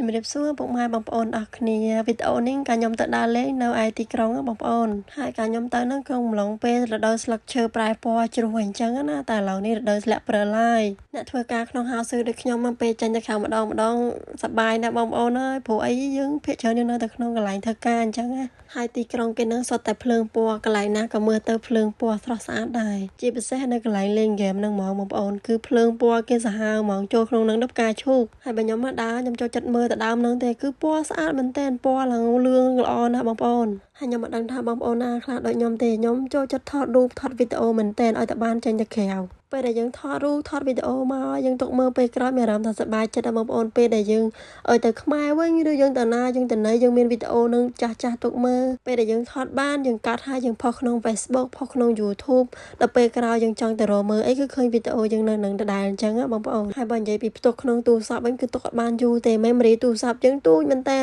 ជំរាបសួរពុកម៉ែបងប្អូនអរគ្នាវីដេអូនេះកាខ្ញុំទៅដើរលេងនៅឯទីក្រុងបងប្អូនហើយកាខ្ញុំទៅហ្នឹងក៏ម្លងពេលរដូវស្លឹកឈើប្រែពណ៌ជ្រុះអញ្ចឹងណាតែឥឡូវនេះរដូវស្លឹកព្រើលហើយអ្នកធ្វើការក្នុងហៅស៊ឺដូចខ្ញុំពេលចេញទៅក្រៅម្ដងសប្បាយណាស់បងប្អូនអើយព្រោះអីយើងភាគច្រើនយើងនៅតែក្នុងកន្លែងធ្វើការអញ្ចឹងណាហើយទីក្រុងគេនឹងសុទ្ធតែភ្លើងពណ៌កន្លែងណាក៏មើលទៅភ្លើងពណ៌ស្រស់ស្អាតដែរជាពិសេសនៅកន្លែងលេងហ្គេមហ្នឹងហ្មងបងប្អូនគឺភ្លើងពណ៌គេសាហាវហ្មងចូលក្នុងហ្នឹងដល់ផ្កាឈូកហើយបើខ្ញុំមកដើរខ្ញុំចូលចិត្តមើលទៅដើមហ្នឹងទេគឺពណ៌ស្អាតមែនទែនពណ៌ឡើងលឿងល្អណាស់បងប្អូនហើយខ្ញុំមិនដឹងថាបងប្អូនណាខ្លះដូចខ្ញុំទេខ្ញុំចូលចិត្តថតរូបថតវីដេអូមែនទែនឲ្យតែបានចេញទៅក្រៅពេលដែលយើងថតរូបថតវីដេអូមកយើងទុកមើលពេលក្រោយមានអារម្មណ៍ថាសប្បាយចិត្តបងប្អូនពេលដែលយើងឲ្យទៅខ្មែរវិញឬយើងទៅណាយើងទៅណីយើងមានវីដេអូនឹងចាស់ទុកមើលពេលដែលយើងថតបានយើងកាត់ហើយយើងផុសក្នុង Facebook ផុសក្នុង YouTube ដល់ពេលក្រោយយើងចង់ទៅរកមើលអីគឺឃើញវីដេអូយើងនៅនឹងដដែលអញ្ចឹងបងប្អូនហើយបើនិយាយពីផ្ទុកក្នុងទូរស័ព្ទវិញគឺទុកអត់បានយូរទេ memory ទូរស័ព្ទយើងទូចមែនតើ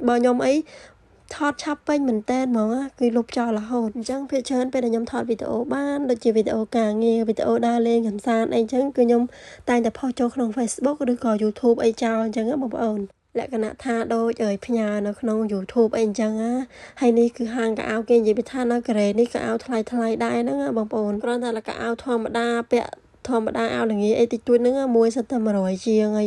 បើខ្ញុំអីថតឆាប់ពេញមែនតើហ្មងគឺលុបចោលរហូតអញ្ចឹងភាគច្រើនពេលដែលខ្ញុំថតវីដេអូបានដូចជាវីដេអូការងារវីដេអូដើរលេងកម្សាន្តអីអញ្ចឹងគឺខ្ញុំតែងតែផុសចូលក្នុង Facebook ឬក៏ YouTube អីចោលអញ្ចឹងបងប្អូនលក្ខណៈថាដូចផ្ញើនៅក្នុង YouTube អីអញ្ចឹងហើយនេះគឺហាងកៅអៅគេនិយាយថានៅកូរ៉េនេះកៅអៅថ្លៃដែរហ្នឹងបងប្អូនគ្រាន់តែកៅអៅធម្មតាពាក់ធម្មតាអៅល្ងាអីតិចតួចហ្នឹងមួយសិតតែ100ជាងអី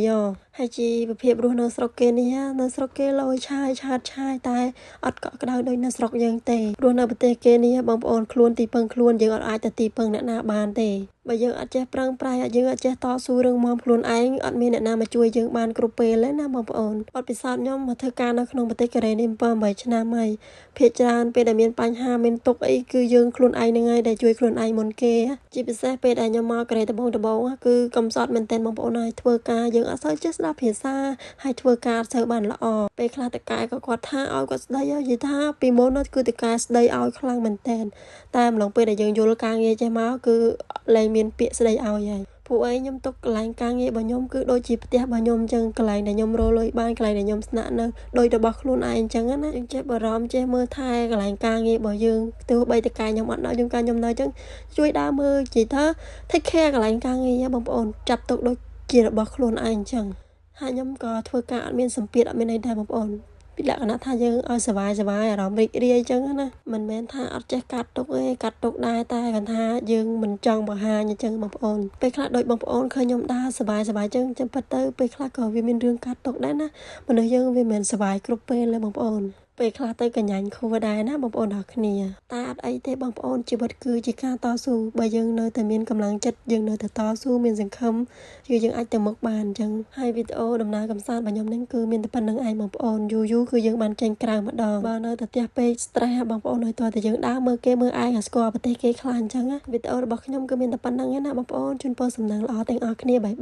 ហើយជីវភាពរស់នៅស្រុកគេនេះនៅស្រុកគេលយឆាយតែអត់កក់ក្ដៅដូចនៅស្រុកយើងទេរស់នៅប្រទេសគេនេះបងប្អូនខ្លួនទីពឹងខ្លួនយើងអត់អាចទៅទីពឹងអ្នកណាបានទេបើយើងអត់ចេះប្រឹងប្រែងយើងអត់ចេះតស៊ូរឿងមកខ្លួនឯងអត់មានអ្នកណាមកជួយយើងបានគ្រប់ពេលទេណាបងប្អូនអត់ពិសោធន៍ខ្ញុំមកធ្វើការនៅក្នុងប្រទេសកូរ៉េនេះ7-8ឆ្នាំហើយភាគច្រើនពេលដែលមានបញ្ហាមានទុក្ខអីគឺយើងខ្លួនឯងហ្នឹងហើយដែលជួយខ្លួនឯងមុនគេជាពិសេសពេលដែលខ្ញុំមកកូរ៉េដំបូងគឺកំសត់មែនតើបងប្អូនហើយធ្វើការយើងអត់សូវចេះស្ដាប់ភាសាហើយធ្វើការអត់សូវបានល្អពេលខ្លះតកែក៏គាត់ថាឲ្យគាត់ស្ដីនិយាយថាពីមុននោះគឺតកែស្ដីឲ្យខ្លាំងមែនតើតែម្លងពេលដែលយើងយល់ការងារចេះមកគឺលែងមានពាក្យស្ដីឲ្យហើយពួកឯងខ្ញុំទុកកន្លែងការងាររបស់ខ្ញុំគឺដូចជាផ្ទះរបស់ខ្ញុំអញ្ចឹងកន្លែងដែលខ្ញុំរលុយបានកន្លែងដែលខ្ញុំស្នាក់នៅដោយរបស់ខ្លួនឯងអញ្ចឹងណាយើងចេះបារម្ភចេះមើលថែកន្លែងការងាររបស់យើងទោះបីតកែខ្ញុំអត់នៅខ្ញុំនៅអញ្ចឹងជួយដើរមើលនិយាយថា take care កន្លែងការងារបងប្អូនចាប់ទុកដូចជារបស់ខ្លួនឯងអញ្ចឹងហើយខ្ញុំក៏ធ្វើការអត់មានសម្ពាធអត់មានអីដែរបងប្អូនពីលក្ខណៈថាយើងឲ្យសុបាយអារម្មណ៍រីករាយអញ្ចឹងណាមិនមែនថាអត់ចេះកាត់ទុកទេកាត់ទុកដែរតែគាត់ថាយើងមិនចង់បង្ហាញអញ្ចឹងបងប្អូនពេលខ្លះដូចបងប្អូនឃើញខ្ញុំដើរសុបាយអញ្ចឹងពិតទៅពេលខ្លះក៏វាមានរឿងកាត់ទុកដែរណាមនុស្សយើងវាមិនសុបាយគ្រប់ពេលទេបងប្អូនពេលខ្លះទៅកញ្ញាញ់ខួរដែរណាបងប្អូនអរគ្នាតែអត់អីទេបងប្អូនជីវិតគឺជាការតស៊ូបើយើងនៅតែមានកម្លាំងចិត្តយើងនៅតែតស៊ូមានសង្ឃឹមយើងអាចទៅមុខបានអញ្ចឹងហើយវីដេអូដំណើរកម្សាន្តរបស់ខ្ញុំនេះគឺមានតែប៉ុណ្្នឹងឯងបងប្អូនយូរគឺយើងបានចេញក្រៅម្ដងបើនៅតែផ្ទះពេក stress បងប្អូនឲ្យតើតែយើងដើរមើលគេមើលឯងឲ្យស្គាល់ប្រទេសគេខ្លះអញ្ចឹងវីដេអូរបស់ខ្ញុំគឺមានតែប៉ុណ្្នឹងឯណាបងប្អូនជូនពរសំណាងល្អទាំងអស់គ្នាបាយ